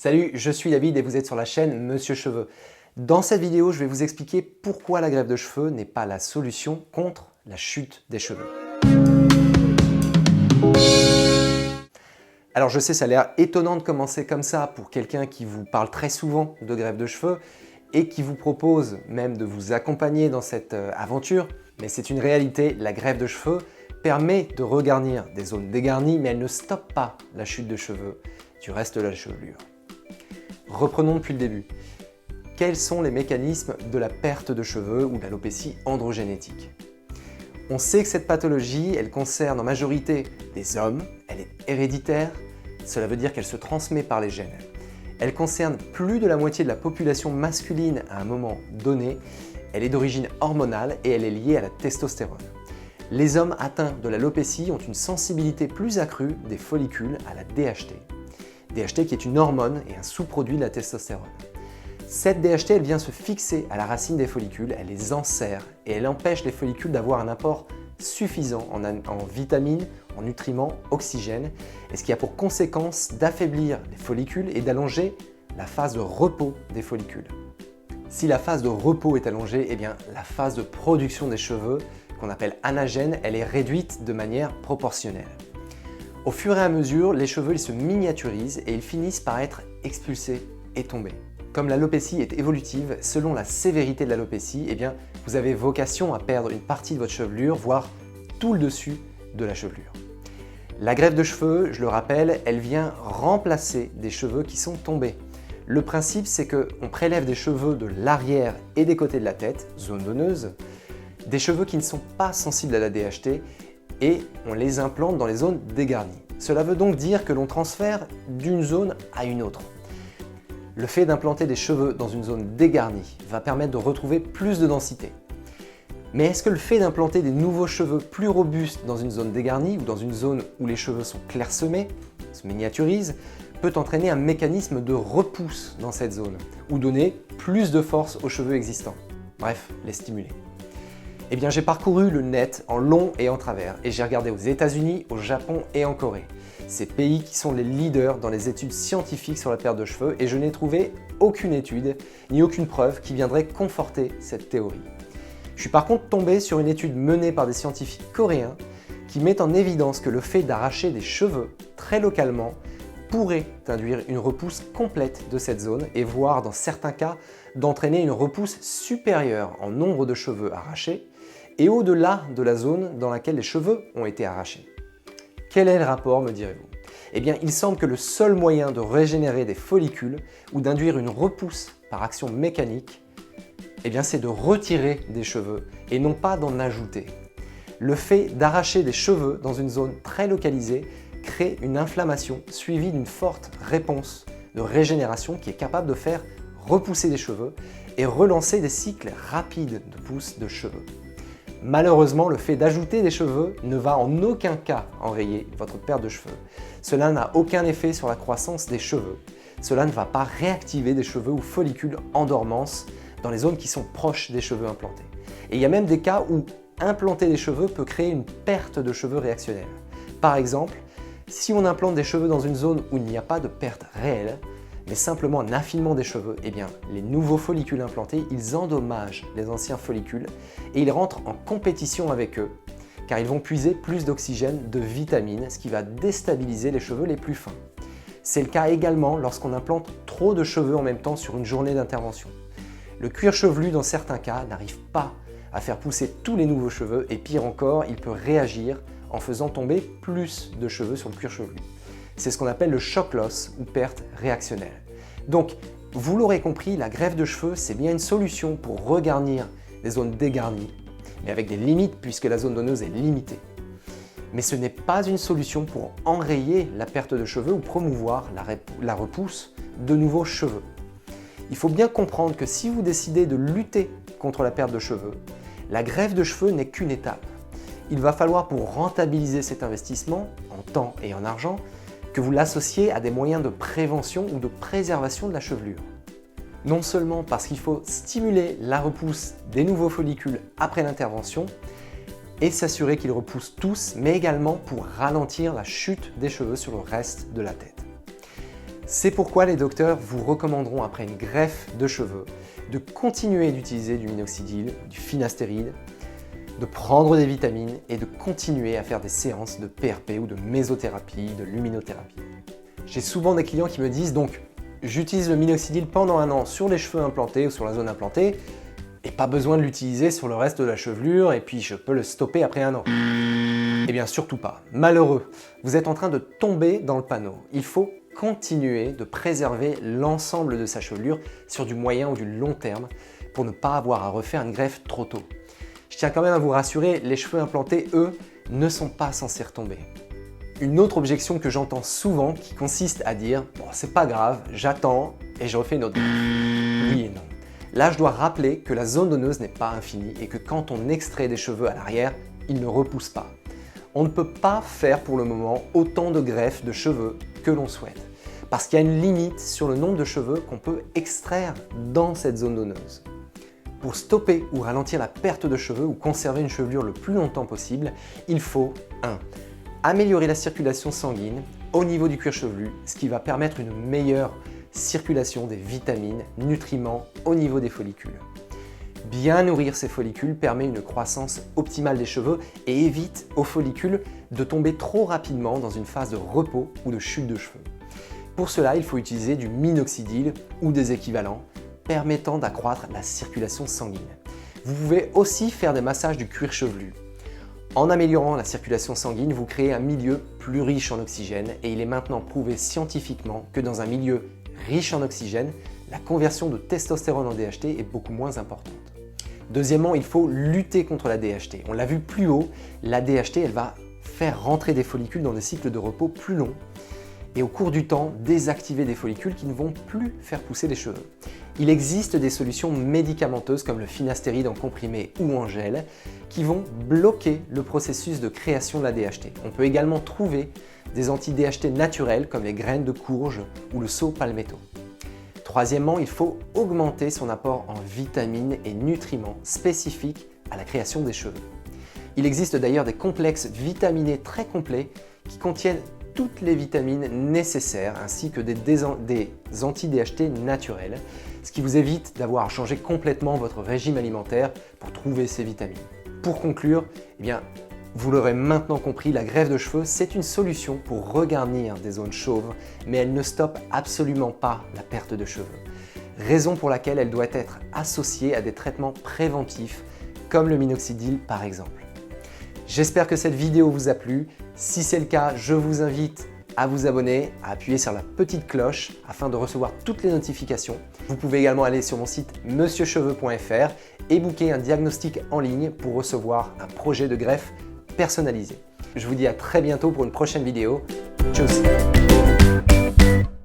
Salut, je suis David et vous êtes sur la chaîne Monsieur Cheveux. Dans cette vidéo, je vais vous expliquer pourquoi la greffe de cheveux n'est pas la solution contre la chute des cheveux. Alors je sais, ça a l'air étonnant de commencer comme ça pour quelqu'un qui vous parle très souvent de greffe de cheveux et qui vous propose même de vous accompagner dans cette aventure, mais c'est une réalité, la greffe de cheveux permet de regarnir des zones dégarnies, mais elle ne stoppe pas la chute de cheveux du reste de la chevelure. Reprenons depuis le début. Quels sont les mécanismes de la perte de cheveux ou de l'alopécie androgénétique? On sait que cette pathologie, elle concerne en majorité des hommes, elle est héréditaire, cela veut dire qu'elle se transmet par les gènes. Elle concerne plus de la moitié de la population masculine à un moment donné, elle est d'origine hormonale et elle est liée à la testostérone. Les hommes atteints de l'alopécie ont une sensibilité plus accrue des follicules à la DHT. DHT qui est une hormone et un sous-produit de la testostérone. Cette DHT, elle vient se fixer à la racine des follicules, elle les enserre et elle empêche les follicules d'avoir un apport suffisant en vitamines, en nutriments, oxygène, et ce qui a pour conséquence d'affaiblir les follicules et d'allonger la phase de repos des follicules. Si la phase de repos est allongée, eh bien la phase de production des cheveux, qu'on appelle anagène, elle est réduite de manière proportionnelle. Au fur et à mesure, les cheveux ils se miniaturisent et ils finissent par être expulsés et tomber. Comme l'alopécie est évolutive, selon la sévérité de l'alopécie, eh bien, vous avez vocation à perdre une partie de votre chevelure, voire tout le dessus de la chevelure. La greffe de cheveux, je le rappelle, elle vient remplacer des cheveux qui sont tombés. Le principe, c'est qu'on prélève des cheveux de l'arrière et des côtés de la tête, zone donneuse, des cheveux qui ne sont pas sensibles à la DHT, et on les implante dans les zones dégarnies. Cela veut donc dire que l'on transfère d'une zone à une autre. Le fait d'implanter des cheveux dans une zone dégarnie va permettre de retrouver plus de densité. Mais est-ce que le fait d'implanter des nouveaux cheveux plus robustes dans une zone dégarnie ou dans une zone où les cheveux sont clairsemés, se miniaturisent, peut entraîner un mécanisme de repousse dans cette zone ou donner plus de force aux cheveux existants? Bref, les stimuler. Eh bien, j'ai parcouru le net en long et en travers et j'ai regardé aux États-Unis, au Japon et en Corée. Ces pays qui sont les leaders dans les études scientifiques sur la perte de cheveux et je n'ai trouvé aucune étude ni aucune preuve qui viendrait conforter cette théorie. Je suis par contre tombé sur une étude menée par des scientifiques coréens qui met en évidence que le fait d'arracher des cheveux très localement pourrait induire une repousse complète de cette zone et voire dans certains cas d'entraîner une repousse supérieure en nombre de cheveux arrachés et au-delà de la zone dans laquelle les cheveux ont été arrachés. Quel est le rapport, me direz-vous? Eh bien, il semble que le seul moyen de régénérer des follicules ou d'induire une repousse par action mécanique, eh bien, c'est de retirer des cheveux et non pas d'en ajouter. Le fait d'arracher des cheveux dans une zone très localisée crée une inflammation suivie d'une forte réponse de régénération qui est capable de faire repousser des cheveux et relancer des cycles rapides de pousse de cheveux. Malheureusement, le fait d'ajouter des cheveux ne va en aucun cas enrayer votre perte de cheveux. Cela n'a aucun effet sur la croissance des cheveux. Cela ne va pas réactiver des cheveux ou follicules en dormance dans les zones qui sont proches des cheveux implantés. Et il y a même des cas où implanter des cheveux peut créer une perte de cheveux réactionnelle. Par exemple, si on implante des cheveux dans une zone où il n'y a pas de perte réelle, mais simplement un affinement des cheveux, eh bien, les nouveaux follicules implantés, ils endommagent les anciens follicules et ils rentrent en compétition avec eux, car ils vont puiser plus d'oxygène, de vitamines, ce qui va déstabiliser les cheveux les plus fins. C'est le cas également lorsqu'on implante trop de cheveux en même temps sur une journée d'intervention. Le cuir chevelu, dans certains cas, n'arrive pas à faire pousser tous les nouveaux cheveux et pire encore, il peut réagir en faisant tomber plus de cheveux sur le cuir chevelu. C'est ce qu'on appelle le shock loss ou perte réactionnelle. Donc, vous l'aurez compris, la greffe de cheveux, c'est bien une solution pour regarnir les zones dégarnies, mais avec des limites puisque la zone donneuse est limitée. Mais ce n'est pas une solution pour enrayer la perte de cheveux ou promouvoir la repousse de nouveaux cheveux. Il faut bien comprendre que si vous décidez de lutter contre la perte de cheveux, la greffe de cheveux n'est qu'une étape. Il va falloir, pour rentabiliser cet investissement, en temps et en argent, que vous l'associez à des moyens de prévention ou de préservation de la chevelure. Non seulement parce qu'il faut stimuler la repousse des nouveaux follicules après l'intervention et s'assurer qu'ils repoussent tous, mais également pour ralentir la chute des cheveux sur le reste de la tête. C'est pourquoi les docteurs vous recommanderont après une greffe de cheveux de continuer d'utiliser du minoxidil, du finastéride, de prendre des vitamines et de continuer à faire des séances de PRP ou de mésothérapie, de luminothérapie. J'ai souvent des clients qui me disent donc j'utilise le minoxidil pendant 1 an sur les cheveux implantés ou sur la zone implantée et pas besoin de l'utiliser sur le reste de la chevelure et puis je peux le stopper après 1 an. Eh bien surtout pas. Malheureux, vous êtes en train de tomber dans le panneau. Il faut continuer de préserver l'ensemble de sa chevelure sur du moyen ou du long terme pour ne pas avoir à refaire une greffe trop tôt. Je tiens quand même à vous rassurer, les cheveux implantés, eux, ne sont pas censés retomber. Une autre objection que j'entends souvent qui consiste à dire « bon, c'est pas grave, j'attends et je refais une autre greffe ». Oui et non. Là, je dois rappeler que la zone donneuse n'est pas infinie et que quand on extrait des cheveux à l'arrière, ils ne repoussent pas. On ne peut pas faire pour le moment autant de greffes de cheveux que l'on souhaite, parce qu'il y a une limite sur le nombre de cheveux qu'on peut extraire dans cette zone donneuse. Pour stopper ou ralentir la perte de cheveux ou conserver une chevelure le plus longtemps possible, il faut 1. Améliorer la circulation sanguine au niveau du cuir chevelu, ce qui va permettre une meilleure circulation des vitamines, nutriments au niveau des follicules. Bien nourrir ces follicules permet une croissance optimale des cheveux et évite aux follicules de tomber trop rapidement dans une phase de repos ou de chute de cheveux. Pour cela, il faut utiliser du minoxidil ou des équivalents permettant d'accroître la circulation sanguine. Vous pouvez aussi faire des massages du cuir chevelu. En améliorant la circulation sanguine, vous créez un milieu plus riche en oxygène et il est maintenant prouvé scientifiquement que dans un milieu riche en oxygène, la conversion de testostérone en DHT est beaucoup moins importante. Deuxièmement, il faut lutter contre la DHT. On l'a vu plus haut, la DHT elle va faire rentrer des follicules dans des cycles de repos plus longs et au cours du temps désactiver des follicules qui ne vont plus faire pousser les cheveux. Il existe des solutions médicamenteuses comme le finastéride en comprimé ou en gel qui vont bloquer le processus de création de la DHT. On peut également trouver des anti-DHT naturels comme les graines de courge ou le saule palmetto. Troisièmement, il faut augmenter son apport en vitamines et nutriments spécifiques à la création des cheveux. Il existe d'ailleurs des complexes vitaminés très complets qui contiennent toutes les vitamines nécessaires ainsi que des anti-DHT naturels, ce qui vous évite d'avoir à changer complètement votre régime alimentaire pour trouver ces vitamines. Pour conclure, eh bien, vous l'aurez maintenant compris, la greffe de cheveux, c'est une solution pour regarnir des zones chauves, mais elle ne stoppe absolument pas la perte de cheveux. Raison pour laquelle elle doit être associée à des traitements préventifs, comme le minoxidil par exemple. J'espère que cette vidéo vous a plu. Si c'est le cas, je vous invite à vous abonner, à appuyer sur la petite cloche afin de recevoir toutes les notifications. Vous pouvez également aller sur mon site monsieurcheveux.fr et booker un diagnostic en ligne pour recevoir un projet de greffe personnalisé. Je vous dis à très bientôt pour une prochaine vidéo. Tchuss!